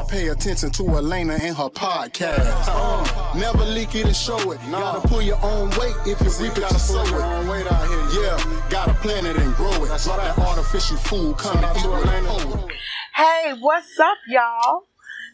Pay attention to Elena and her podcast. Never leak it and show it. Gotta pull your own weight if you reap it, you sow it. Yeah, gotta plant it and grow it. Drop that artificial food, come and eat with a poet. Hey, what's up, y'all?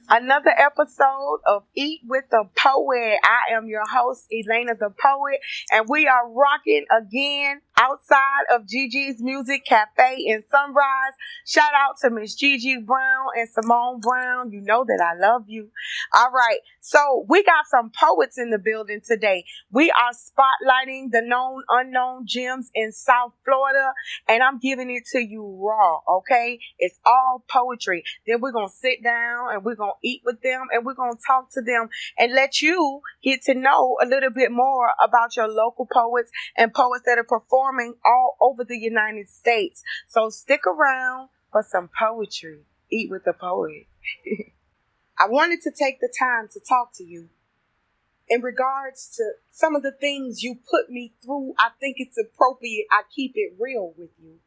Another episode of Eat with the Poet. I am your host, Elena the Poet, and we are rocking again outside of Gigi's Music Cafe in Sunrise. Shout out to Miss Gigi Brown and Simone Brown. You know that I love you. All right, so we got some poets in the building today. We are spotlighting the known, unknown gems in South Florida, and I'm giving it to you raw, okay? It's all poetry. Then we're going to sit down and we're going to eat with them and we're going to talk to them and let you get to know a little bit more about your local poets and poets that are performing all over the United States. So stick around for some poetry. Eat with the Poet. I wanted to take the time to talk to you in regards to some of the things you put me through. I think it's appropriate I keep it real with you.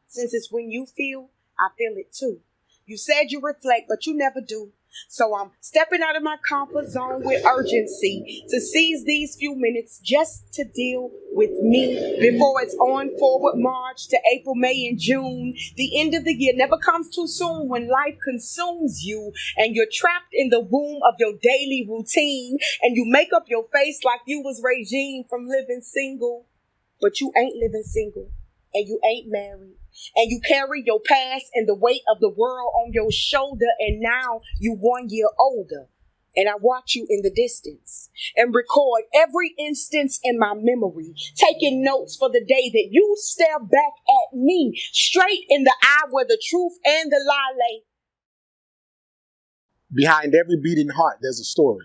Since it's when you feel, I feel it too. You said you reflect, but you never do. So I'm stepping out of my comfort zone with urgency to seize these few minutes just to deal with me before it's on forward March to April, May, and June. The end of the year never comes too soon when life consumes you and you're trapped in the womb of your daily routine and you make up your face like you was regime from living single, but you ain't living single and you ain't married. And you carry your past and the weight of the world on your shoulder. And now you 1 year older. And I watch you in the distance and record every instance in my memory, taking notes for the day that you stare back at me straight in the eye where the truth and the lie lay. Behind every beating heart, there's a story.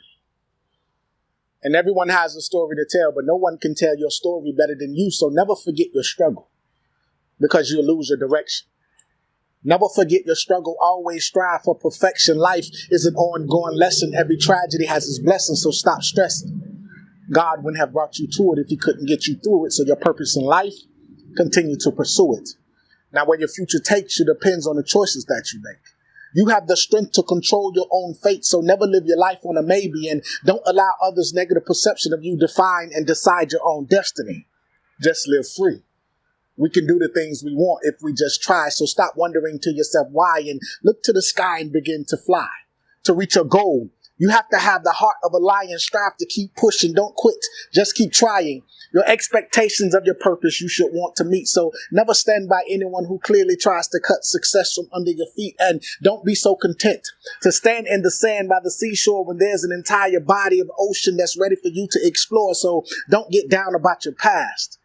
And everyone has a story to tell, but no one can tell your story better than you. So never forget your struggle, because you'll lose your direction. Never forget your struggle. Always strive for perfection. Life is an ongoing lesson. Every tragedy has its blessing, so stop stressing. God wouldn't have brought you to it if he couldn't get you through it. So your purpose in life, continue to pursue it. Now, where your future takes you depends on the choices that you make. You have the strength to control your own fate, so never live your life on a maybe, and don't allow others' negative perception of you define and decide your own destiny. Just live free. We can do the things we want if we just try. So stop wondering to yourself why and look to the sky and begin to fly. To reach your goal, you have to have the heart of a lion. Strive to keep pushing. Don't quit. Just keep trying. Your expectations of your purpose you should want to meet. So never stand by anyone who clearly tries to cut success from under your feet. And don't be so content to stand in the sand by the seashore when there's an entire body of ocean that's ready for you to explore. So don't get down about your past.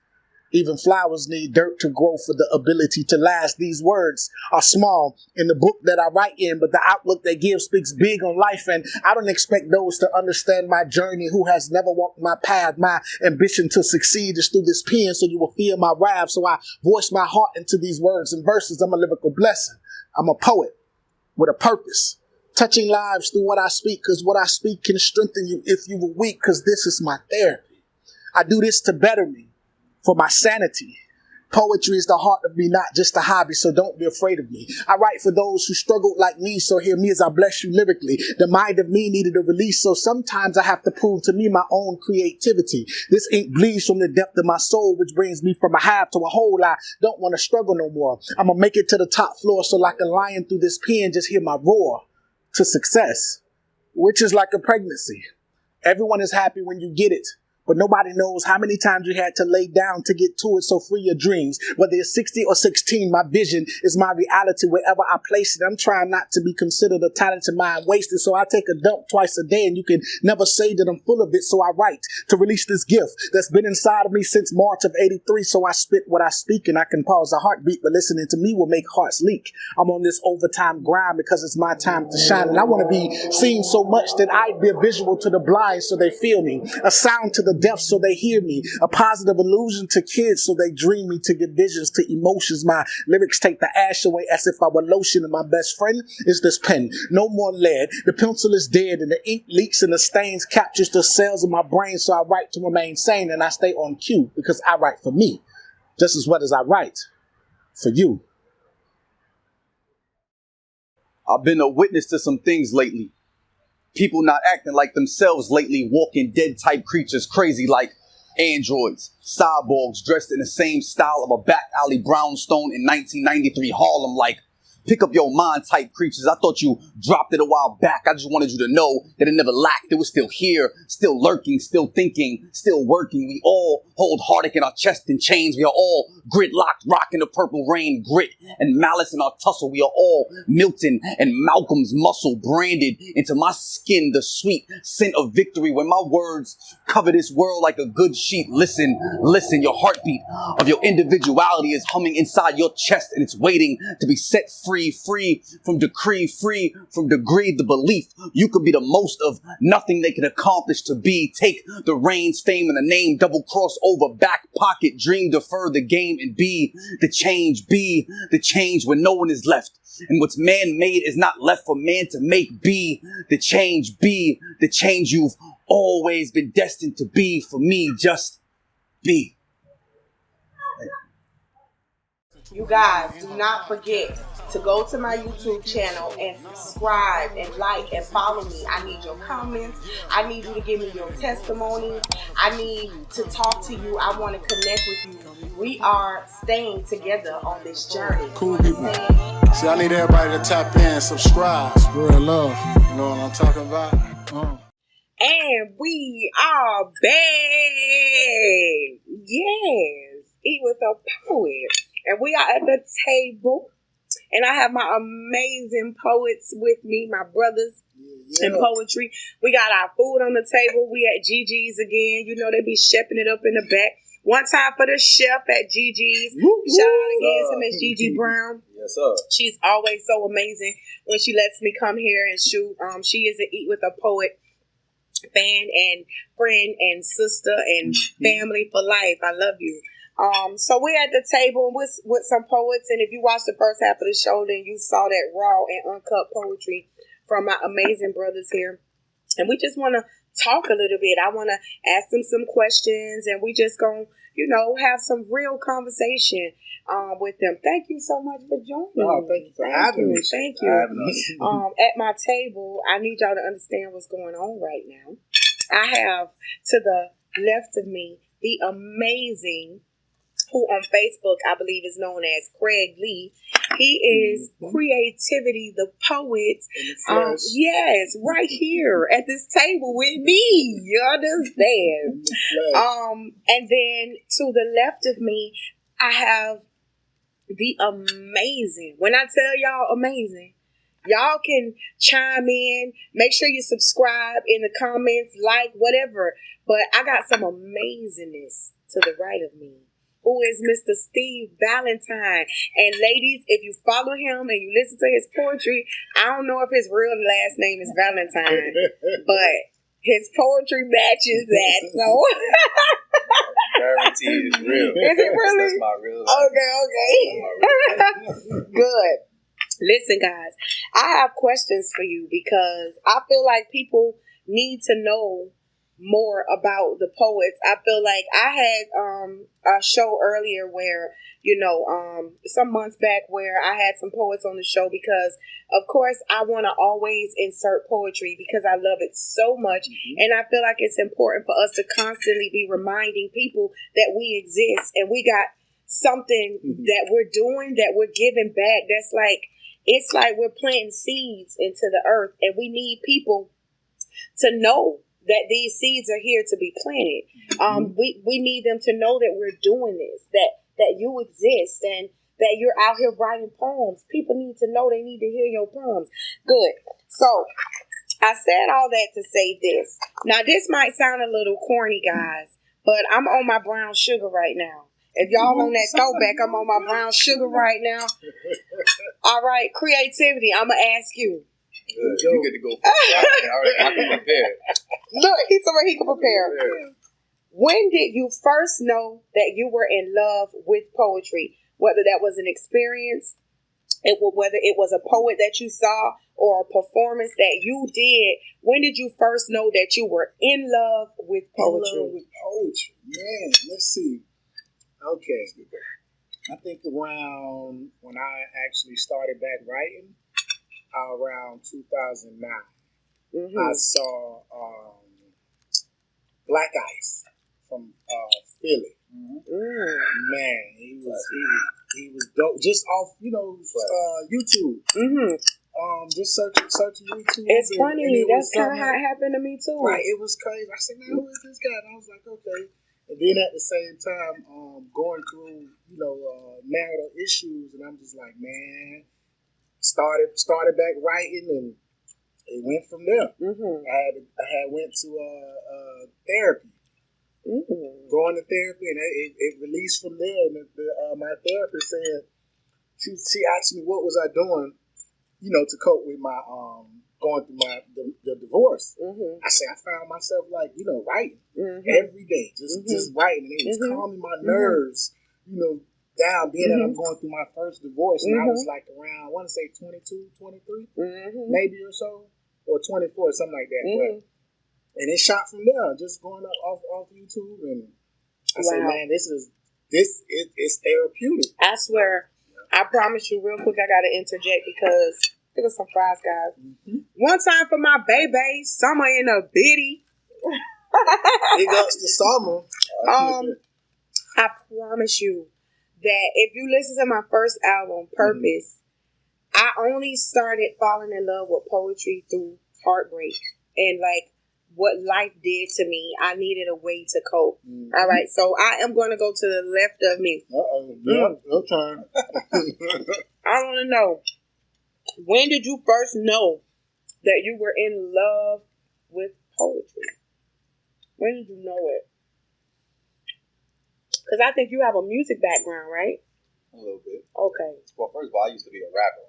Even flowers need dirt to grow for the ability to last. These words are small in the book that I write in, but the outlook they give speaks big on life. And I don't expect those to understand my journey who has never walked my path. My ambition to succeed is through this pen, so you will feel my wrath. So I voice my heart into these words and verses. I'm a lyrical blessing. I'm a poet with a purpose, touching lives through what I speak, because what I speak can strengthen you if you were weak, because this is my therapy. I do this to better me, for my sanity. Poetry is the heart of me, not just a hobby, so don't be afraid of me. I write for those who struggled like me, so hear me as I bless you lyrically. The mind of me needed a release, so sometimes I have to prove to me my own creativity. This ink bleeds from the depth of my soul, which brings me from a half to a whole. I don't want to struggle no more. I'm going to make it to the top floor, so like a lion through this pen, just hear my roar to success, which is like a pregnancy. Everyone is happy when you get it, but nobody knows how many times you had to lay down to get to it. So free your dreams. Whether it's 60 or 16, my vision is my reality wherever I place it. I'm trying not to be considered a talented mind wasted. So I take a dump twice a day and you can never say that I'm full of it. So I write to release this gift that's been inside of me since March of 83. So I spit what I speak and I can pause a heartbeat, but listening to me will make hearts leak. I'm on this overtime grind because it's my time to shine. And I want to be seen so much that I'd be a visual to the blind so they feel me. A sound to the deaf so they hear me, a positive illusion to kids so they dream me, to give visions to emotions. My lyrics take the ash away as if I were lotion, and my best friend is this pen. No more lead, the pencil is dead, and the ink leaks and the stains captures the cells of my brain, so I write to remain sane, and I stay on cue because I write for me just as well as I write for you. I've been a witness to some things lately. People not acting like themselves lately, walking dead type creatures crazy like androids, cyborgs dressed in the same style of a back alley brownstone in 1993 Harlem like pick up your mind type creatures. I thought you dropped it a while back. I just wanted you to know that it never lacked. It was still here, still lurking, still thinking, still working. We all hold heartache in our chest and chains. We are all gridlocked, rocking the purple rain, grit and malice in our tussle. We are all Milton and Malcolm's muscle branded into my skin, the sweet scent of victory. When my words cover this world like a good sheet, listen, listen, your heartbeat of your individuality is humming inside your chest and it's waiting to be set free from decree, free from degree, the belief you could be the most of nothing they can accomplish to be. Take the reins, fame, and the name, double cross over, back pocket, dream, defer the game, and be the change when no one is left. And what's man-made is not left for man to make. Be the change you've always been destined to be. For me, just be. You guys, do not forget to go to my YouTube channel and subscribe and like and follow me. I need your comments. I need you to give me your testimonies. I need to talk to you. I want to connect with you. We are staying together on this journey. Cool people. See, I need everybody to tap in, subscribe, spread love. You know what I'm talking about? And we are back. Yes. Eat with a Poet. And we are at the table. And I have my amazing poets with me, my brothers in poetry. We got our food on the table. We at Gigi's again. You know, they be chefing it up in the back. One time for the chef at Gigi's. Shout out again to Miss Gigi Brown. Yes, sir. She's always so amazing when she lets me come here and shoot. She is an Eat with a Poet fan and friend and sister and family for life. I love you. So we're at the table with some poets, and if you watched the first half of the show, then you saw that raw and uncut poetry from my amazing brothers here. And we just want to talk a little bit. I want to ask them some questions, and we just gonna, have some real conversation with them. Thank you so much for joining me. Thank you for having me. Thank you. At my table, I need y'all to understand what's going on right now. I have to the left of me the amazing, who on Facebook I believe is known as Craig Lee. He is Creativity the Poet. Yes, right here at this table with me. You understand? And then to the left of me, I have the amazing. When I tell y'all amazing, y'all can chime in. Make sure you subscribe in the comments, like, whatever. But I got some amazingness to the right of me, who is Mr. Steve Valentine. And ladies, if you follow him and you listen to his poetry, I don't know if his real last name is Valentine, but his poetry matches that. So Guaranteed it's real. Is it really? That's my real life. Okay. Good. Listen, guys, I have questions for you because I feel like people need to know more about the poets. I feel like I had a show earlier where, some months back where I had some poets on the show because, of course, I want to always insert poetry because I love it so much. And I feel like it's important for us to constantly be reminding people that we exist and we got something that we're doing, that we're giving back. That's like, it's like we're planting seeds into the earth, and we need people to know that these seeds are here to be planted. We need them to know that we're doing this, that you exist, and that you're out here writing poems. People need to know, they need to hear your poems. Good. So I said all that to say this. Now, this might sound a little corny, guys, but I'm on my brown sugar right now. If y'all on that throwback, I'm on my brown sugar right now. All right, Creativity, I'm going to ask you. You get to go first. I can prepare. Look, he's somebody he can prepare. When did you first know that you were in love with poetry? Whether that was an experience, whether it was a poet that you saw or a performance that you did, when did you first know that you were in love with poetry? In love with poetry. Man, let's see. Okay. I think around when I actually started back writing, around 2009. Mm-hmm. I saw Black Ice from Philly. Man, he was dope. Just off, YouTube. Mm-hmm. Just searching YouTube. It's funny. And That's kind of how it happened to me too. Right, it was crazy. I said, man, who is this guy? And I was like, okay. And then at the same time, going through, marital issues, and I'm just like, man, started back writing, and it went from there. Mm-hmm. I had went to therapy. Mm-hmm. Going to therapy, and it released from there. And my therapist said, she asked me what was I doing, to cope with my going through the divorce. Mm-hmm. I said I found myself writing every day, just writing, and it was calming my nerves, down. Being that I'm going through my first divorce, and I was like around, I want to say 22, 23, maybe or so, or 24, something like that. But and it shot from there, just going up off YouTube, and I said, man, this is therapeutic. I swear, I promise you, real quick, I gotta interject because there was some fries, guys. One time for my baby, summer in a bitty. Big ups to summer. I promise you that if you listen to my first album, Purpose, I only started falling in love with poetry through heartbreak and like what life did to me. I needed a way to cope. All right, so I am going to go to the left of me. Yeah, your turn. I want to know, when did you first know that you were in love with poetry? When did you know it? Because I think you have a music background, right? A little bit. Okay. Well, first of all, I used to be a rapper,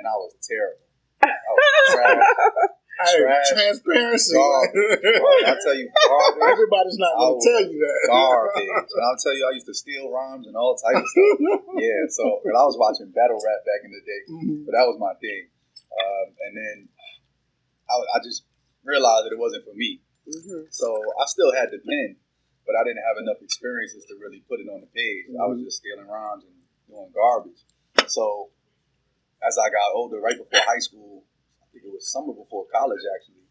and I was terrible. I was trash. Transparency. I tell you, garbage. Everybody's not going to tell you that. Garbage. And I'll tell you, I used to steal rhymes and all types of stuff. Yeah, so and I was watching battle rap back in the day, but that was my thing. And then I just realized that it wasn't for me. So I still had the pen, but I didn't have enough experiences to really put it on the page. I was just stealing rhymes and doing garbage. So as I got older, right before high school, I think it was summer before college actually,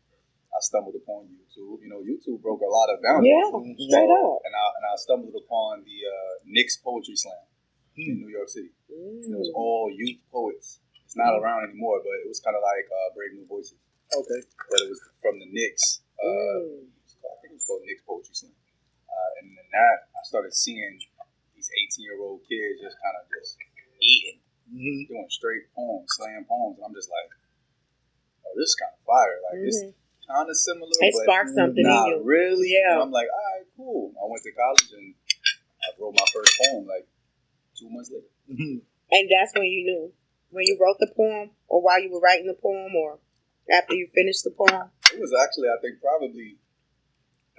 I stumbled upon YouTube. YouTube broke a lot of boundaries. Yeah, straight up. And I stumbled upon the Knicks Poetry Slam in New York City. It was all youth poets. It's not around anymore, but it was kind of like Brave New Voices. Okay. But it was from the Knicks. I think it was called Knicks Poetry Slam. And then that, I started seeing these 18-year-old kids just kind of just eating, doing straight poems, slam poems. And I'm just like, oh, this is kind of fire. Like, it's kind of similar. It sparked something in you. Really? Yeah. And I'm like, all right, cool. I went to college and I wrote my first poem like 2 months later. And that's when you knew? When you wrote the poem, or while you were writing the poem, or after you finished the poem? It was actually, I think, probably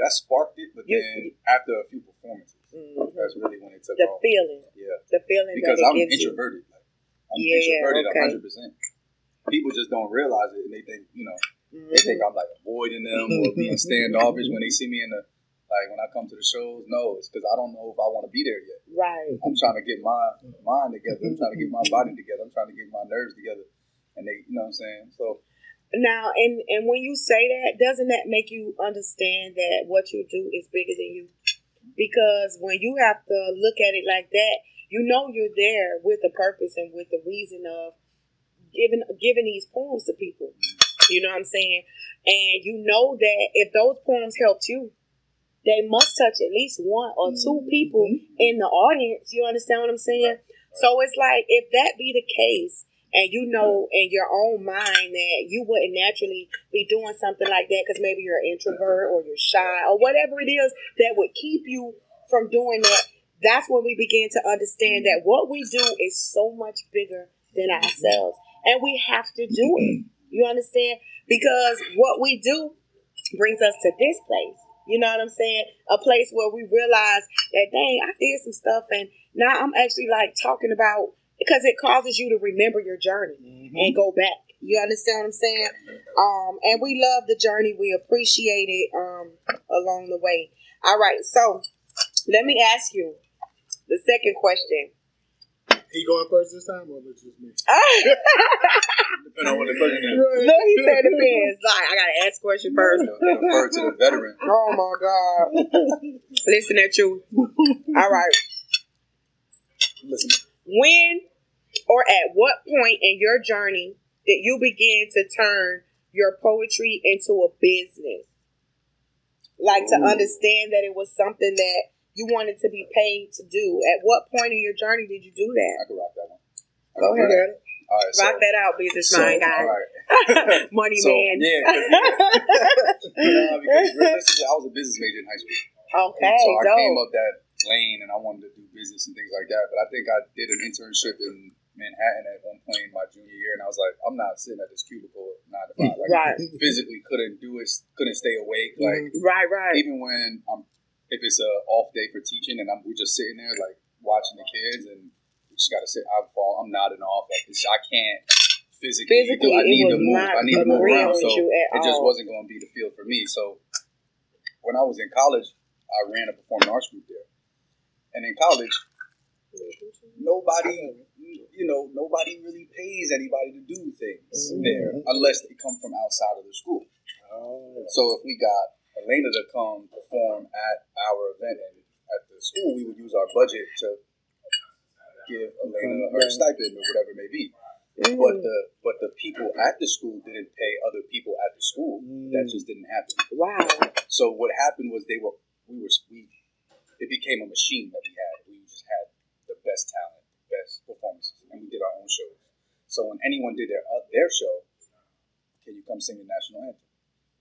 that sparked it, but then after a few performances, that's really when it took the off. Feeling. Yeah. The feeling because that it I'm gives introverted. You. Like, I'm introverted 100%. People just don't realize it, and they think, they think I'm like avoiding them or being standoffish when they see me when I come to the shows. No, it's because I don't know if I want to be there yet. Right. I'm trying to get my mind together. I'm trying to get my body together. I'm trying to get my nerves together. And they, you know what I'm saying? So now, and when you say that, doesn't that make you understand that what you do is bigger than you? Because when you have to look at it like that, you're there with a purpose and with the reason of giving these poems to people. You know what I'm saying? And you know that if those poems helped you, they must touch at least one or two people in the audience. You understand what I'm saying? So it's like, if that be the case, and you know in your own mind that you wouldn't naturally be doing something like that because maybe you're an introvert or you're shy or whatever it is that would keep you from doing that, that's when we begin to understand that what we do is so much bigger than ourselves. And we have to do it. You understand? Because what we do brings us to this place. You know what I'm saying? A place where we realize that, dang, I did some stuff and now I'm actually like talking about, because it causes you to remember your journey and go back. You understand what I'm saying? And we love the journey. We appreciate it along the way. All right. So let me ask you the second question. He going first this time, or was it just me? Depending on what the question is. Look, he said depends. Like, I gotta ask a question first. Refer to the veteran. Oh my God. Listen at you. All right. Listen. When or at what point in your journey did you begin to turn your poetry into a business? Like to understand that it was something that you wanted to be paid to do. At what point in your journey did you do that? I can rock that one. Go ahead. All right, Rock that out, business mind guy. All right. Money So, man. Because realistically, I was a business major in high school. Okay, So I dope. came up that lane and I wanted to do business and things like that. But I think I did an internship in Manhattan at one point in my junior year, and I was like, I'm not sitting at this cubicle at 9 to 5. Like, Right. physically couldn't do it, couldn't stay awake. Like, Right. even when if it's a off day for teaching and we're just sitting there like watching the kids and we just gotta sit. I'm nodding off like this. I can't physically do. I need to move. I need to move around. So it just wasn't going to be the field for me. So when I was in college, I ran a performing arts group there, and in college, nobody really pays anybody to do things there unless they come from outside of the school. So if we got Elena to come perform at our event and at the school, we would use our budget to give Elena her stipend or whatever it may be. But the people at the school didn't pay other people at the school. That just didn't happen. Wow. So what happened was it became a machine that we had. We just had the best talent, the best performances, and we did our own shows. So when anyone did their show, can you come sing the national anthem?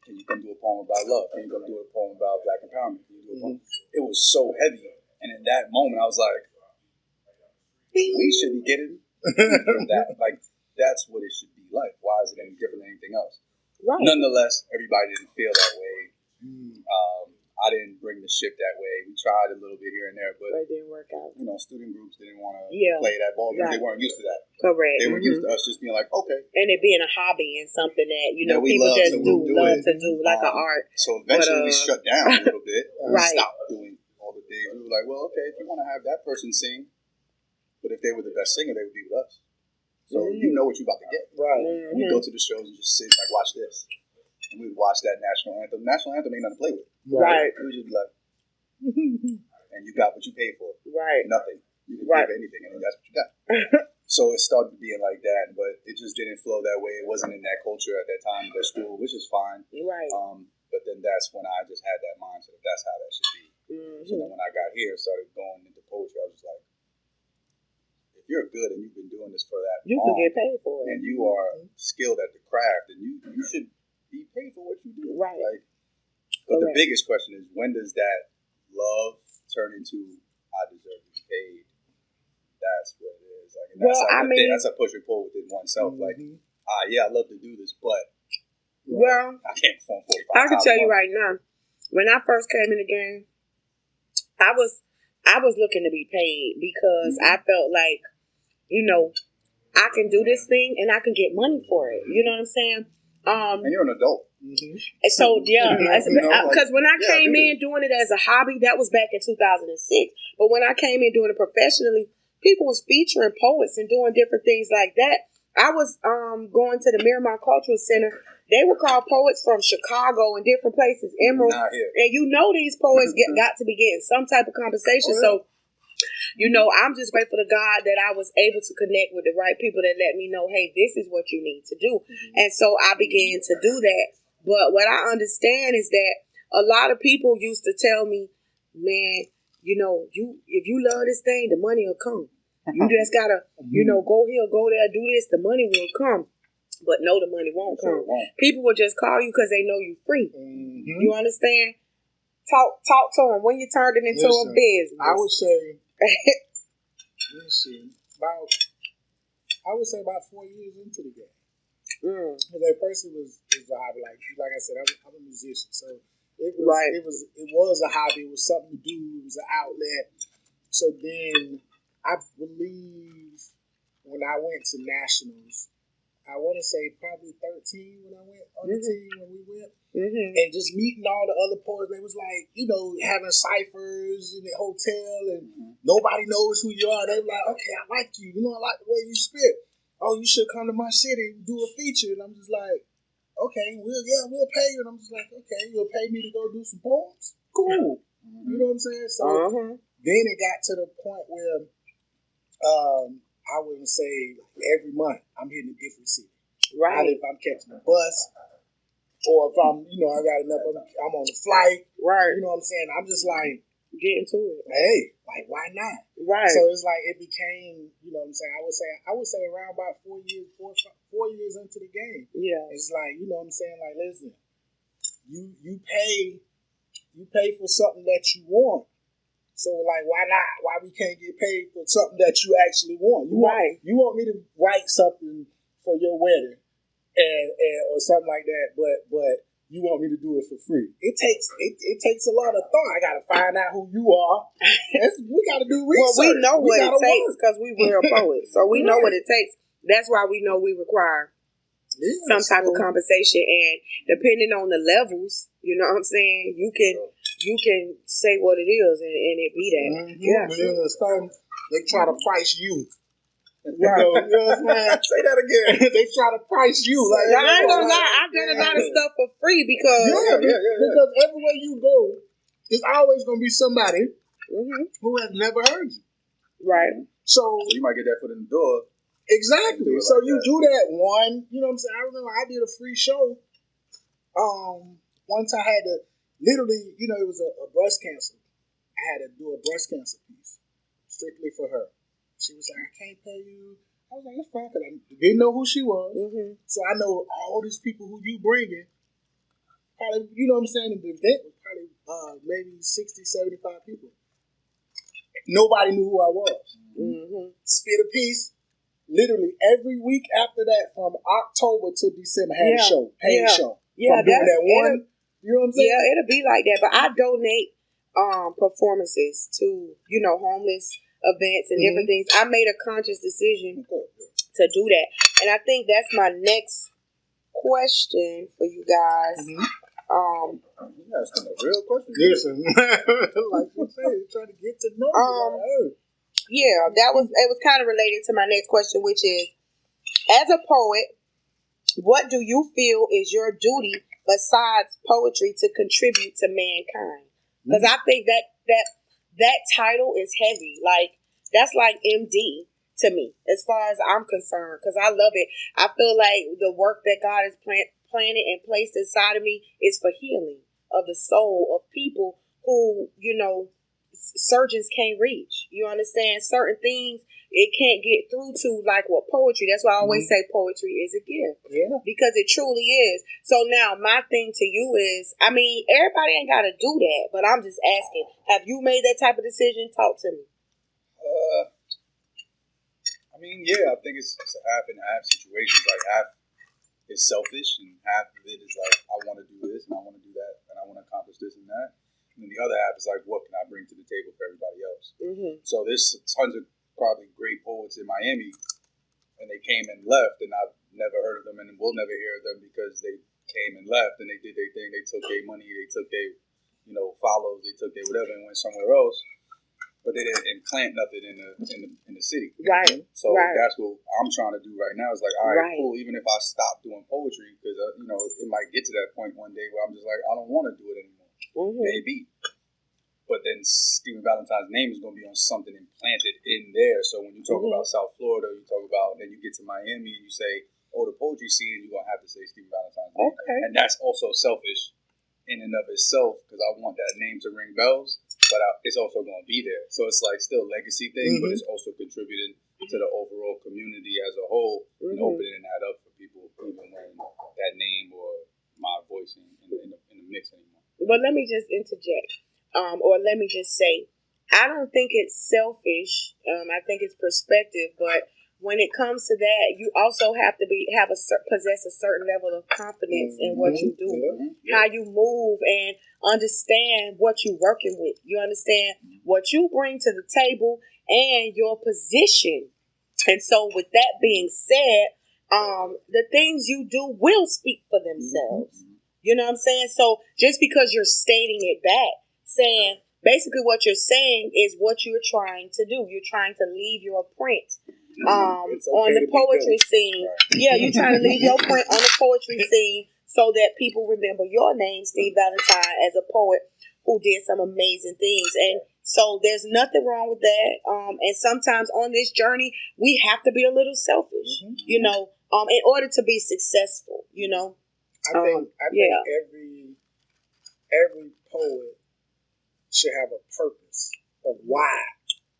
Can you come do a poem about love? Can you come do a poem about black empowerment? Can you do a poem? It was so heavy. And in that moment, I was like, we should be getting from that. Like, that's what it should be like. Why is it any different than anything else? Right. Nonetheless, everybody didn't feel that way. I didn't bring the ship that way. We tried a little bit here and there, but it didn't work out. Student groups didn't want to Yeah. play that ball because Right. they weren't used to that. Correct. They were used to us just being like, okay. And it being a hobby and something that, That we people love just to do do love it. to do, like an art. So eventually we shut down a little bit. Right. We stopped doing all the things. We were like, well, okay, if you want to have that person sing, but if they were the best singer, they would be with us. So you know what you're about to get. Right. We go to the shows and just sit like, watch this. And we'd watch that national anthem. National anthem ain't nothing to play with. Right. We would just be like, and you got what you paid for. Right. Nothing. You didn't Right. give anything, and that's what you got. So it started being like that, but it just didn't flow that way. It wasn't in that culture at that time at school, which is fine. Right. But then that's when I just had that mindset that that's how that should be. So then when I got here, started going into poetry, I was just like, if you're good and you've been doing this for that You long, can get paid for it. and you are skilled at the craft, and you should be paid for what you do. Right. Like, but the Correct. biggest question is, when does that love turn into I deserve to be paid? That's what it is. Like, and that's a push and pull within oneself. Like, I love to do this, but Well, I can't perform 45 I can times tell a you month. right now, when I first came in the game, I was looking to be paid because I felt like, I can do this thing and I can get money for it. You know what I'm saying? And you're an adult. And so because when I came dude. in doing it as a hobby, that was back in 2006. But when I came in doing it professionally, people was featuring poets and doing different things like that. I was going to the Miramar Cultural Center. They would call poets from Chicago and different places, Emerald, Not here. and these poets got to be getting some type of compensation. So, I'm just grateful to God that I was able to connect with the right people that let me know, hey, this is what you need to do. And so I began to do that. But what I understand is that a lot of people used to tell me, man, if you love this thing, the money will come. You just gotta, go here, go there, do this, the money will come. But no, the money won't come. People will just call you because they know you're free. You understand? Talk to them when you turned it into a business. I would say, about 4 years into the game. Because at first it was a hobby. Like I said, I'm a musician, so it was a hobby. It was something to do. It was an outlet. So then I believe when I went to nationals, I want to say probably 13 when I went on the team when we went. Mm-hmm. And just meeting all the other poets, they was like, having ciphers in the hotel and nobody knows who you are. They were like, okay, I like you. I like the way you spit. Oh, you should come to my city and do a feature. And I'm just like, okay, we'll pay you. And I'm just like, okay, you'll pay me to go do some poems? Cool. You know what I'm saying? So then it got to the point where I wouldn't say every month I'm hitting a different city. Right. Either if I'm catching a bus, or if I'm, I got enough, I'm on the flight. Right. You know what I'm saying? I'm just like, get into it. Hey, like, why not? Right. So it's like it became, you know what I'm saying? I would say around about 4 years into the game. Yeah. It's like, you know what I'm saying? Like, listen, you pay for something that you want. So like, why not? Why we can't get paid for something that you actually want? You want me to write something for your wedding, and or something like that, but you want me to do it for free. It takes a lot of thought. I gotta find out who you are. We gotta do research. Well, we know what it takes because we were a poet, so we know what it takes. That's why we know we require some type of compensation, and depending on the levels, you know what I'm saying, you can say what it is, and it be that. Mm-hmm. Yeah. They try to price you. Right. You know what I'm saying? Say that again. They try to price you. Like, I ain't gonna lie, I've done a lot of stuff for free because because everywhere you go, there's always gonna be somebody who has never heard you. Right. So you might get that foot in the door. Exactly. So like you that. do that one. You know what I'm saying? I remember I did a free show. Once I had to literally, it was a breast cancer. I had to do a breast cancer piece strictly for her. She was like, I can't pay you. I was like, it's fine, because I didn't know who she was. Mm-hmm. So I know all these people who you bringing. Probably, you know what I'm saying? The event was probably maybe 60, 75 people. Nobody knew who I was. Mm-hmm. Spit a piece. Literally every week after that, from October to December, had a show, paid show. Yeah, from doing that one. You know what I'm saying? Yeah, it'll be like that. But I donate performances to, homeless events and different things. I made a conscious decision to do that. And I think that's my next question for you guys. You asking a real question? Listen, like you said, trying to get to know you. Yeah, it was kind of related to my next question, which is, as a poet, what do you feel is your duty besides poetry to contribute to mankind? Because I think that title is heavy. Like, that's like MD to me, as far as I'm concerned, because I love it. I feel like the work that God has planted and placed inside of me is for healing of the soul of people who, surgeons can't reach. You understand? Certain things it can't get through to, like what poetry. That's why I always say poetry is a gift. Yeah. Because it truly is. So now my thing to you is, everybody ain't got to do that, but I'm just asking, have you made that type of decision? Talk to me. I think it's a half and half situation. Like, half is selfish and half of it is like, I want to do this and I want to do that and I want to accomplish this and that. And then the other half is like, what can I bring to the table for everybody else? Mm-hmm. So there's tons of probably great poets in Miami, and they came and left, and I've never heard of them, and we'll never hear of them because they came and left, and they did their thing. They took their money, they took their, follows, they took their whatever, and went somewhere else. But they didn't implant nothing in the city. Right. So that's what I'm trying to do right now. It's like, all right, cool. Even if I stop doing poetry, because it might get to that point one day where I'm just like, I don't want to do it anymore. Mm-hmm. Maybe. But then Stephen Valentine's name is going to be on something implanted in there. So when you talk about South Florida, you talk about, then you get to Miami and you say, oh, the poetry scene, you're going to have to say Stephen Valentine's name. Okay. And that's also selfish in and of itself, because I want that name to ring bells, but it's also going to be there. So it's like still a legacy thing, but it's also contributing to the overall community as a whole, and opening that up for people, even when that name or my voice in the mix anymore. But let me just interject. Or let me just say, I don't think it's selfish. I think it's perspective. But when it comes to that, you also have to possess a certain level of confidence in what you do, how you move, and understand what you're working with. You understand what you bring to the table and your position. And so, with that being said, the things you do will speak for themselves. You know what I'm saying? So just because you're stating it back, saying basically what you're saying is what you're trying to do. You're trying to leave your print on the poetry scene. Right. Yeah, you're trying to leave your print on the poetry scene so that people remember your name, Steve Valentine, as a poet who did some amazing things. And so there's nothing wrong with that. And sometimes on this journey, we have to be a little selfish, you know, in order to be successful, you know. I think every poet should have a purpose of why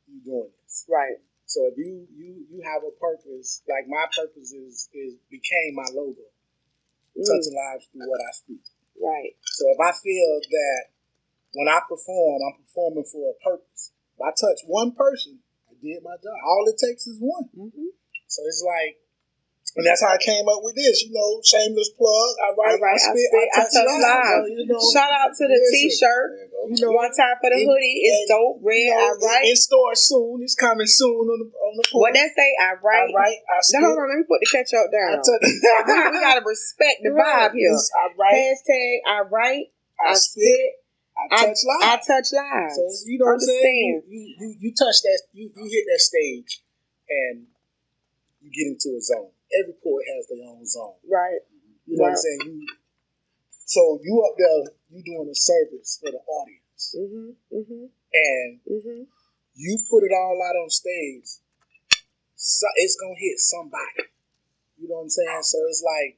you're doing this. Right. So if you have a purpose, like my purpose is became my logo, touching lives through what I speak. Right. So if I feel that when I perform, I'm performing for a purpose. If I touch one person, I did my job. All it takes is one. So it's like, and that's how I came up with this, you know, shameless plug. I write, I spit, I touch live. You know, shout out to the t-shirt. You know, one time for the hoodie. It's dope. Red, you know, I write. In store soon. It's coming soon on the port. What that say? I write. I spit. Now, hold on, let me put the ketchup down. We gotta respect the vibe here. I write. Hashtag I write. I spit. I touch live. I touch live. So you know what I'm saying? You touch that, you hit that stage and you get into a zone. Every poet has their own zone. Right. You know what I'm saying? So you up there, you doing a service for the audience. And you put it all out on stage, so it's going to hit somebody. You know what I'm saying? So it's like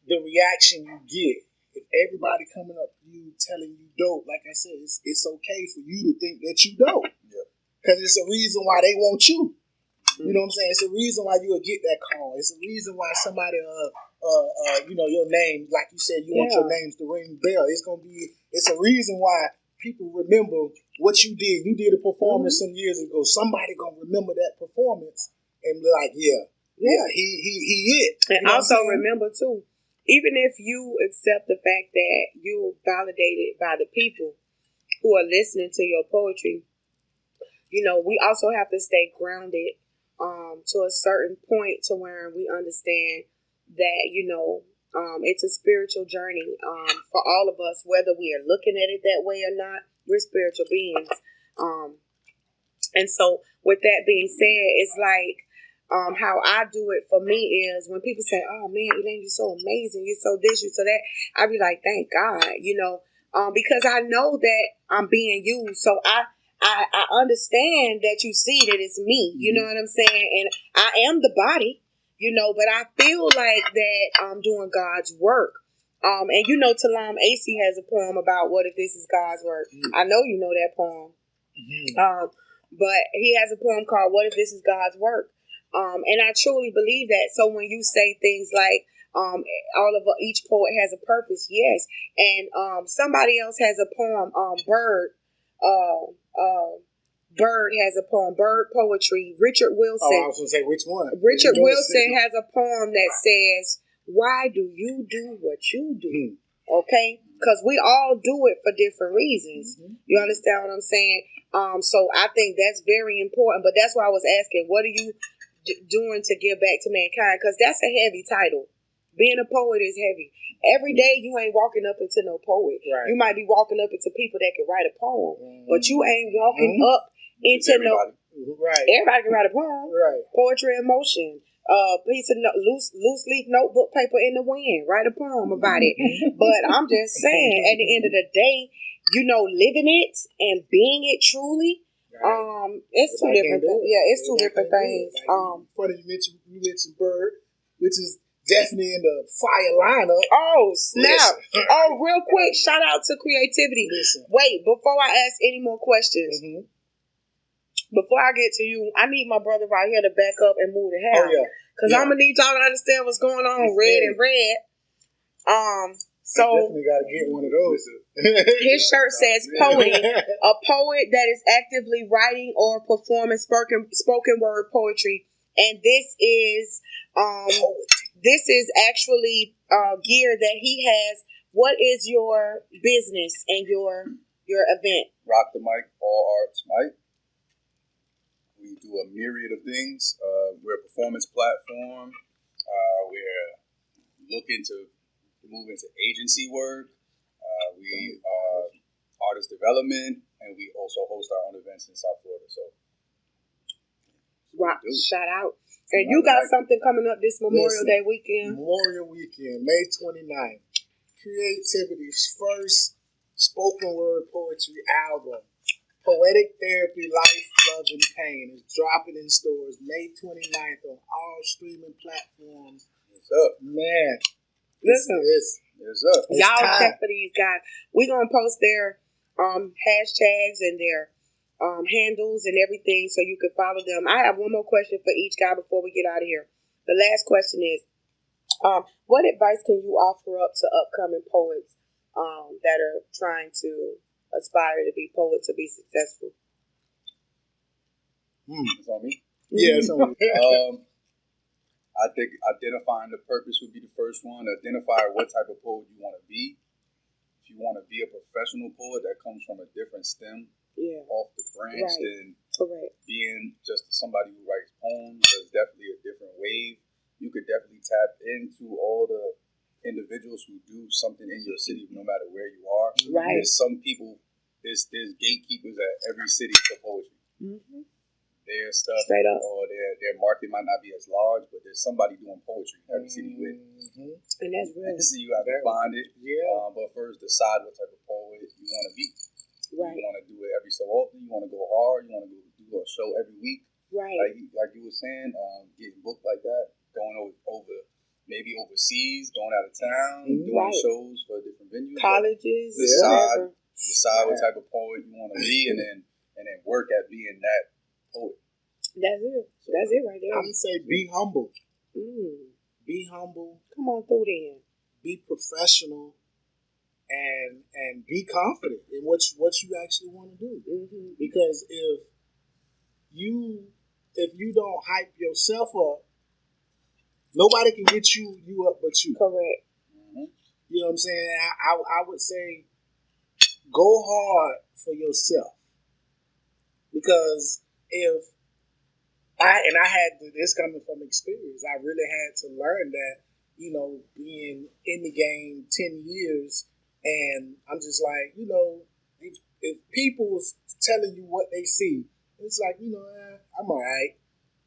the reaction you get. If everybody coming up to you telling you dope, like I said, it's okay for you to think that you dope. Because it's a reason why they want you. You know what I'm saying? It's a reason why you'll get that call. It's a reason why somebody, you know, your name, like you said, you want your names to ring bell. It's a reason why people remember what you did. You did a performance some years ago. Somebody gonna remember that performance and be like, he it. And also remember too, even if you accept the fact that you're validated by the people who are listening to your poetry, you know, we also have to stay grounded to a certain point to where we understand that, you know, it's a spiritual journey for all of us, whether we are looking at it that way or not. We're spiritual beings. And so with that being said, it's like how I do it for me is when people say, oh man, Elaine, you're so amazing. You're so this, you're so that. I be like, thank God, you know, because I know that I'm being used. So I understand that you see that it's me, you know what I'm saying? And I am the body, you know, but I feel like that I'm doing God's work. And you know, Talam AC has a poem about what if this is God's work. I know you know that poem. But he has a poem called What If This Is God's Work? And I truly believe that. So when you say things like, each poet has a purpose, yes. And somebody else has a poem, Bird has a poem, Bird Poetry. Richard Wilson. Oh, I was going to say, which one? Richard Wilson has a poem that says, why do you do what you do? Okay? Because we all do it for different reasons. You understand what I'm saying? So I think that's very important. But that's why I was asking, what are you doing to give back to mankind? Because that's a heavy title. Being a poet is heavy. Every day you ain't walking up into no poet. Right. You might be walking up into people that can write a poem, but you ain't walking up into no. Right. Everybody can write a poem. Right. Poetry in motion. Piece of loose leaf notebook paper in the wind. Write a poem about it. But I'm just saying, at the end of the day, you know, living it and being it truly. It's two different things. Yeah, it's two different things. Funny you mentioned Bird, which is definitely in the fire lineup. Oh, snap. Oh, real quick, shout out to creativity. Listen. Wait, before I ask any more questions, before I get to you, I need my brother right here to back up and move the hair. Oh, yeah. Because I'm going to need y'all to understand what's going on, red and red. So definitely got to get one of those. His shirt says poet, a poet that is actively writing or performing spoken word poetry. And this is actually gear that he has. What is your business and your event? Rock the mic, all arts, Mike. We do a myriad of things. We're a performance platform. We're looking to move into agency work. We are artist development, and we also host our own events in South Florida. So, Rock, shout out. And you got something coming up this Memorial Day weekend? Memorial Weekend, May 29th. Creativity's first spoken word poetry album, Poetic Therapy, Life, Love, and Pain, is dropping in stores May 29th on all streaming platforms. what's up? Man, Listen, What's up? y'all check for these guys. We're going to post their hashtags and their handles and everything so you can follow them. I have one more question for each guy before we get out of here. The last question is, what advice can you offer up to upcoming poets that are trying to aspire to be poets to be successful? It's on me. Yeah, it's on me. I think identifying the purpose would be the first one. Identify what type of poet you want to be. If you want to be a professional poet that comes from a different stem off the branch, then being just somebody who writes poems is definitely a different wave. You could definitely tap into all the individuals who do something in your city, no matter where you are. Right. There's some people, there's gatekeepers at every city for poetry. Mm-hmm. Their stuff or their market might not be as large, but there's somebody doing poetry in every city with. Mm-hmm. And that's real. So you have to find it. Yeah. But first, decide what type of poet you want to be. Right. You want to do it every so often. You want to go hard. You want to do a show every week. Right. Like you were saying, getting booked like that, going over maybe overseas, going out of town, doing shows for different venues. Colleges. Decide what type of poet you want to be, and then work at being that poet. That's it. That's it right there. I'm gonna say be humble. Be humble. Come on through then. Be professional, and be confident in what you actually want to do. Mm-hmm. Because if you don't hype yourself up, nobody can get you up but you. Correct. Mm-hmm. You know what I'm saying? I would say go hard for yourself, because if I had this coming from experience, I really had to learn that, being in the game 10 years, and I'm just like, if people's telling you what they see, it's like, I'm all right.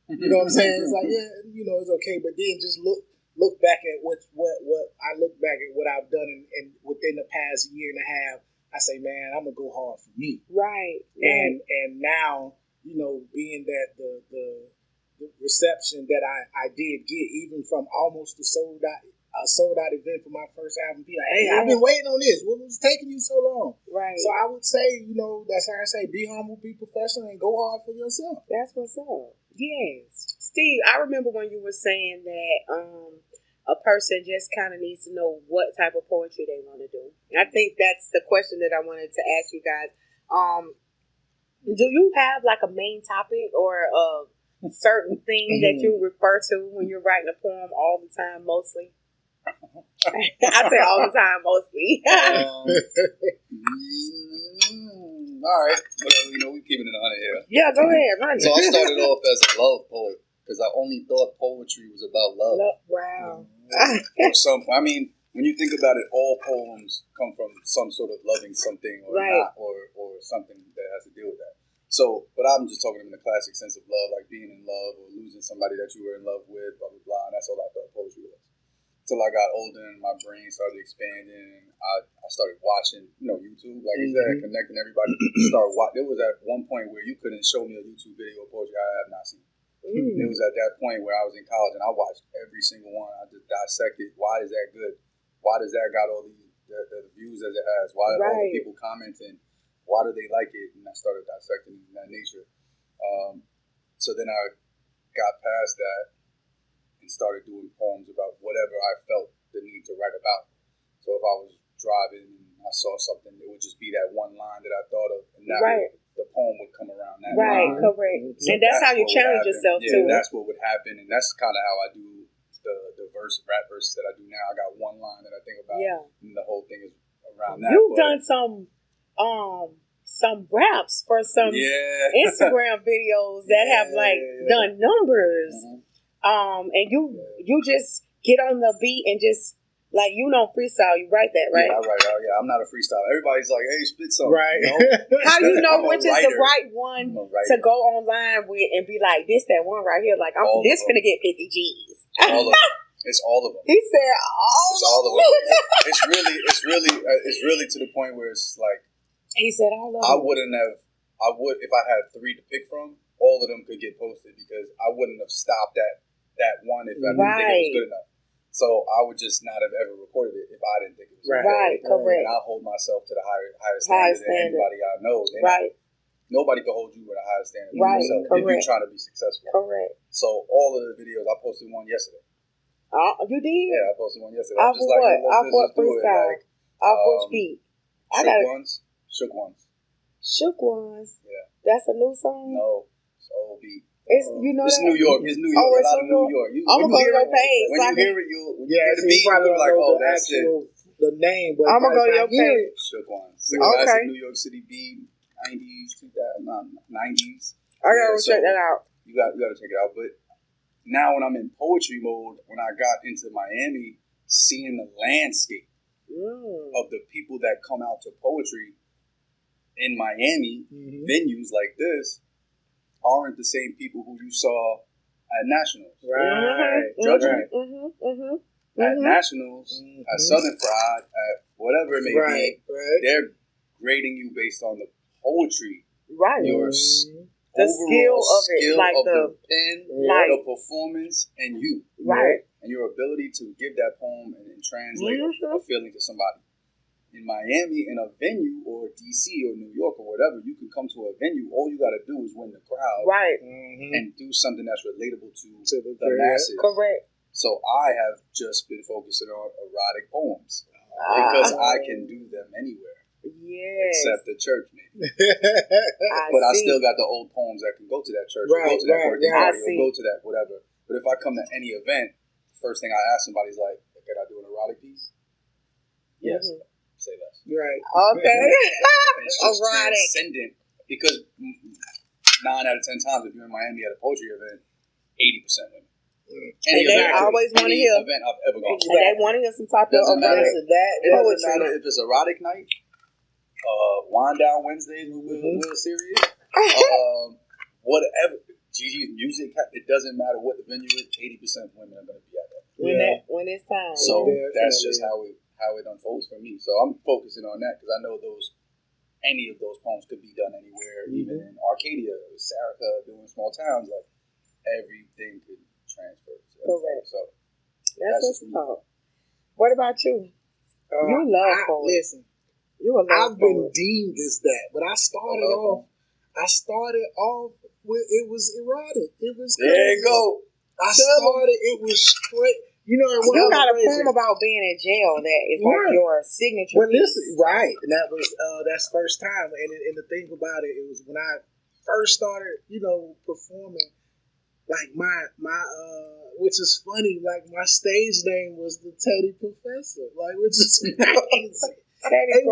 You know what I'm saying? It's like, it's okay. But then just look back at what I look back at what I've done and within the past year and a half, I say, man, I'm gonna go hard for me. Right. And now, being that the reception that I did get, even from almost a sold out event for my first album, be like, hey, I've been waiting on this. What was taking you so long? Right. So I would say, that's how I say, be humble, be professional, and go hard for yourself. That's what's up. Yes. Steve, I remember when you were saying that a person just kind of needs to know what type of poetry they want to do. I think that's the question that I wanted to ask you guys. Do you have like a main topic or a certain thing that you refer to when you're writing a poem all the time, mostly? I say all the time, mostly. All right. Well, we keeping it on here. Yeah, go ahead. Run it. So I started off as a love poet because I only thought poetry was about love. Wow. When you think about it, all poems come from some sort of loving something or not, or something that has to deal with that. So, but I'm just talking in the classic sense of love, like being in love or losing somebody that you were in love with, blah, blah, blah. And that's all I thought poetry was. Until I got older and my brain started expanding. I started watching, YouTube, like you said, connecting everybody. There was at one point where you couldn't show me a YouTube video of poetry I have not seen. It was at that point where I was in college and I watched every single one. I just dissected. Why is that good? Why does that got all the views as it has? Why are all the people commenting? Why do they like it? And I started dissecting in that nature. So then I got past that and started doing poems about whatever I felt the need to write about. So if I was driving and I saw something, it would just be that one line that I thought of, and that the poem would come around that line. Correct. So and that's how you challenge yourself too. Yeah, that's what would happen, and that's kind of how I do the rap verses that I do now. I got one line that I think about, and the whole thing is around that. You've done some some raps for some Instagram videos that have like done numbers. And you just get on the beat and just like freestyle. You write that, right? Yeah, I write. I'm not a freestyler. Everybody's like, "Hey, spit something." Right. You know? How do you know I'm which a is the writer. right one to go online with and be like, this that one right here? Like, this finna get 50 G's. All of them. It's all of them. He said It's all of them. It's really to the point where it's like he said all of them. I would if I had 3 to pick from. All of them could get posted because I wouldn't have stopped that one if I didn't think it was good enough. So I would just not have ever recorded it if I didn't think it was good. Right, correct. And I hold myself to the higher standard than anybody I know. Nobody can hold you with a higher standard than yourself if you're trying to be successful. Correct. So all of the videos, I posted one yesterday. You did? Yeah, I posted one yesterday. Off of what? Off what freestyle? Off which beat? Shook Ones. Shook Ones? Yeah. That's a new song? No, it's an old beat. It's New York. It's New York. Oh, it's a lot of New York. I'm gonna go to your page. When you hear it, when you hear the so beat, probably you're like, oh, the that's it. The name, but I'm gonna go to your page. Shook Ones. Okay. That's a New York City beat, 90s, 90s. I gotta check that out. You got to check it out. But now when I'm in poetry mode, when I got into Miami, seeing the landscape of the people that come out to poetry in Miami venues like this aren't the same people who you saw at Nationals. Right. Judging at Nationals, at Southern Fried, at whatever it may be, they're grading you based on the poetry. Right. Your the skill of it, like the pen, the performance, and you. Right. And your ability to give that poem and translate a feeling to somebody. In Miami, in a venue, or DC or New York or whatever, you can come to a venue. All you got to do is win the crowd, and do something that's relatable to the masses. Correct. So I have just been focusing on erotic poems because I can do them anywhere, except the church, maybe. But I still got the old poems that can go to that church, or go to that birthday party, or go to that whatever. But if I come to any event, the first thing I ask somebody is like, "Can I do an erotic piece?" Yes. Say less. Right. Okay. It's just transcendent because 9 out of 10 times if you're in Miami at a poetry event, 80% women. And they always want to hear event I've ever gone to. And they want to hear some type of erotic. It doesn't matter if it's erotic night, wind down Wednesdays with serious, whatever. Gigi's music, it doesn't matter what the venue is. 80% women are going to be at that. When it's time. So that's just how it unfolds for me. So I'm focusing on that because I know any of those poems could be done anywhere, even in Arcadia, Saraka, doing small towns, like everything could transfer. Correct. So that's what's up. What about you? You love poetry. Listen, I've been deemed as that, but I started off with it was erotic. It was crazy. There you go. It was straight. You know, you got a poem about being in jail that is like your signature. Well, listen, and that was that's first time. And the thing about it was when I first started, performing, like my which is funny, like my stage name was the Teddy Professor, like which is crazy. Teddy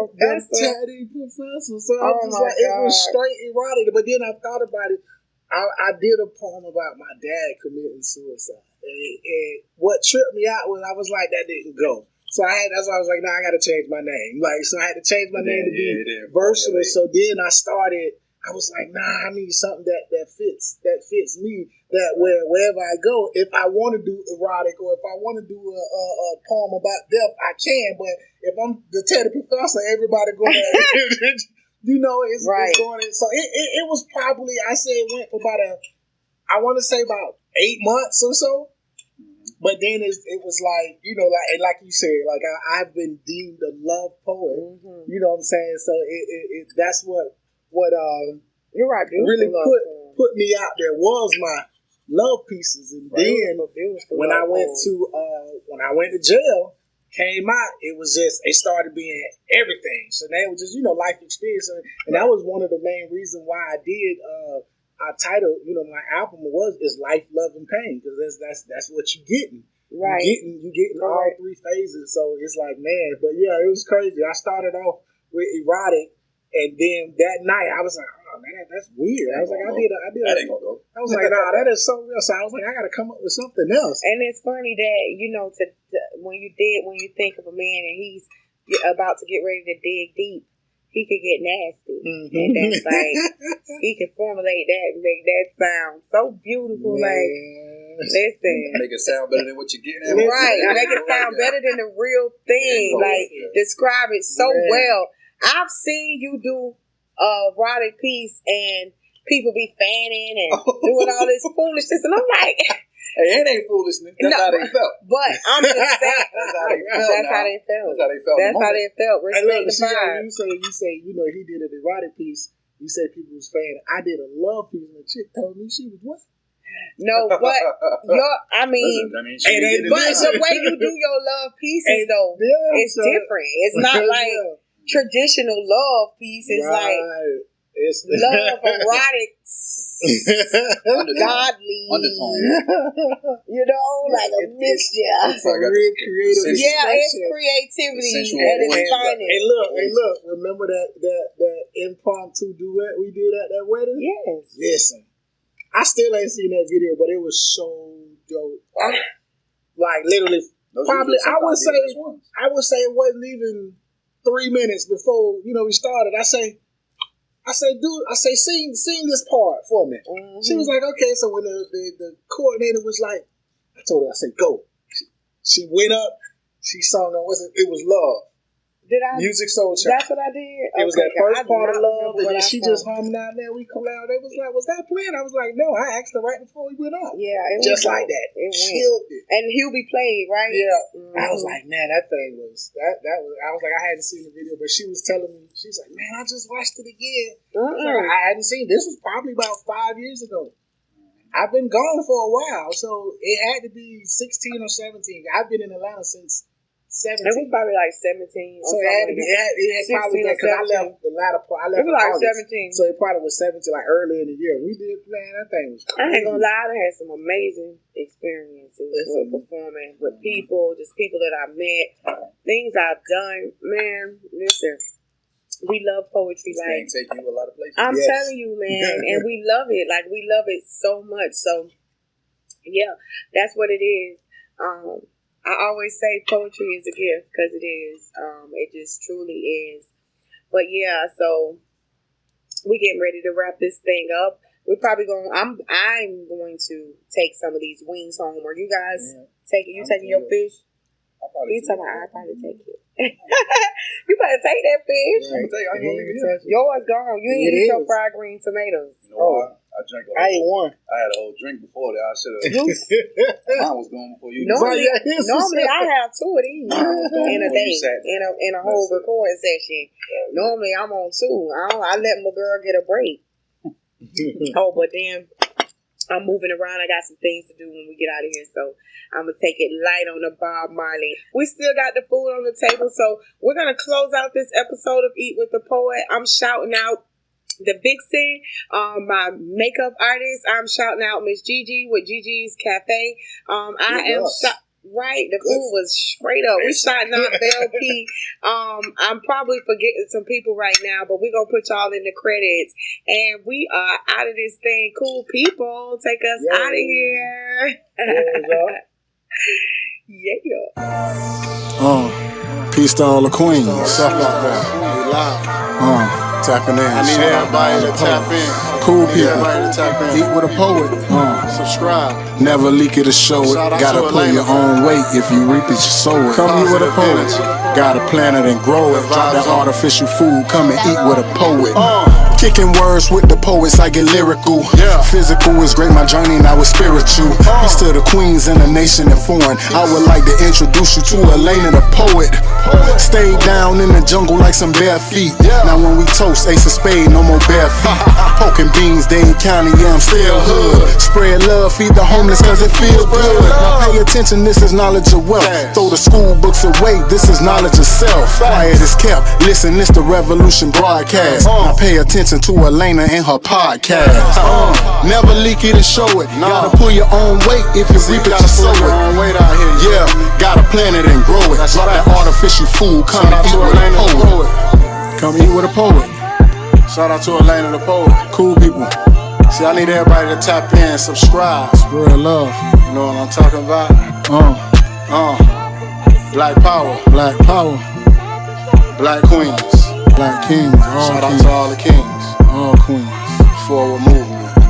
Professor. So I was like, it was straight erotic. But then I thought about it. I did a poem about my dad committing suicide. And what tripped me out was I was like, that didn't go. So that's why I was like, I got to change my name. So I had to change my name to be versatile. So then I was like, I need something that fits me. That wherever I go, if I want to do erotic or if I want to do a poem about death, I can. But if I'm the Teddy Professor, everybody going to, it's going. So it was probably, I say it went for about I want to say about 8 months or so. But then it was like, like you said, like I've been deemed a love poet. You know what I'm saying? So that's what you're right, really put me out there was my love pieces. And then when I went to jail, came out, it was just, it started being everything. So that was just, life experience. And that was one of the main reasons why I did our title, my album is Life, Love, and Pain, because that's what you're getting. Right. You're getting all 3 phases. So it's like, man, but yeah, it was crazy. I started off with erotic, And then that night, I was like, oh man, that's weird. I was like, That ain't gonna go. I was like, nah, that is so real. So I was like, I gotta come up with something else. And it's funny that, when you think of a man and he's about to get ready to dig deep, he could get nasty. Mm-hmm. And that's like, he can formulate that and make that sound so beautiful. Man. Like, listen. Make it sound better than what you're getting at. Right. Make it sound better than the real thing. Like, describe it so well. I've seen you do a erotic piece and people be fanning and doing all this foolishness. And I'm like... Hey, it ain't foolishness. That's how they felt. But I'm just saying. That's how they felt. That's how they felt. Respect the vibe. You say, he did an erotic piece. You said people was fan. I did a love piece, and the chick told me she was what? No, but but the way you do your love pieces though, it's different. It's not like traditional love piece. It's like it's love, erotic, godly, undertone. Like a mixture. It's a real creative. It's creativity at its finest. Hey, look! Remember that impromptu duet we did at that wedding? Yes. Listen, I still ain't seen that video, but it was so dope. Like literally, probably I would say it wasn't even 3 minutes before we started. I say, sing this part for me. Mm-hmm. She was like, okay. So when the coordinator was like, I told her, I said, go. She went up. She sung on, it was Love. Did I? Music Soul Child. That's what I did? It was that first part of Love, and then she just hummed out there. We collabed. They was like, was that playing? I was like, no, I asked her right before we went up. Yeah, it just was like that. It killed it. And he'll be played, right? Yeah. Mm-hmm. I was like, man, that thing was that was. I was like, I hadn't seen the video, but she was telling me, she's like, man, I just watched it again. I hadn't seen. This was probably about 5 years ago. I've been gone for a while, so it had to be 16 or 17. I've been in Atlanta since 17. It was probably like 17. So it had probably because I left the latter part. I left it was like August, 17. so it probably was 17, like early in the year. We did, man, that thing was crazy. I ain't gonna lie, I had some amazing experiences with performing with people, just people that I met, things I've done. Man, listen. We love poetry. Like, take you a lot of places. I'm telling you, man, and we love it. Like, we love it so much. So, yeah, that's what it is. I always say poetry is a gift because it is. It just truly is. But yeah, so we getting ready to wrap this thing up. We're probably going. I'm going to take some of these wings home. Are you guys taking? You taking your fish? I'll probably take it. You better take that fish. I'm gonna take it. I ain't gonna leave it here. Yours gone. You ain't eat your fried green tomatoes. I drank a whole. I ate one. I had a whole drink before that. I should have. Mine was gone before you. Normally I have 2 of these in a day, in a whole recording session. Normally I'm on 2. I let my girl get a break. But then I'm moving around. I got some things to do when we get out of here, so I'm going to take it light on the Bob Marley. We still got the food on the table, so we're going to close out this episode of Eat with the Poet. I'm shouting out the Vixen, my makeup artist. I'm shouting out Miss Gigi with Gigi's Cafe. Right, the food was straight up. We're shouting out Bell P. I'm probably forgetting some people right now, but we're going to put y'all in the credits. And we are out of this thing. Cool people, take us out of here. Peace to all the queens. What's up out there? We live. Tapping in. I need everybody to tap in. Cool people. Eat with a poet. Subscribe. Never leak it or show it. Gotta pull your own weight. If you reap it, you sow it. Come eat with a poet. Gotta plant it and grow it. Drop that artificial food. Come and eat with a poet. Kicking words with the poets, I get lyrical. Physical is great, my journey now is spiritual. Peace to the queens in the nation and foreign. I would like to introduce you to Elena the poet. Stayed down in the jungle like some bare feet. Now when we toast, ace of spade, no more bare feet. Poking beans, Dade County, yeah, I'm still hood. Spread love, feed the homeless cause it feels good. Now pay attention, this is knowledge of wealth. Throw the school books away, this is knowledge of self. Quiet is kept, listen, this the Revolution broadcast. Now pay attention to Elena and her podcast. Never leak it and show it. Gotta pull your own weight if you reap it, you sow it. Yeah, gotta plant it and grow it. Drop that artificial food, come and eat with a poet. Come eat with a poet. Shout out to Elena the poet. Cool people. See, I need everybody to tap in, subscribe. Spread love. You know what I'm talking about? Black power. Black power. Black queens. Black kings. All Shout kings. Out to all the kings. All queens. Forward movement.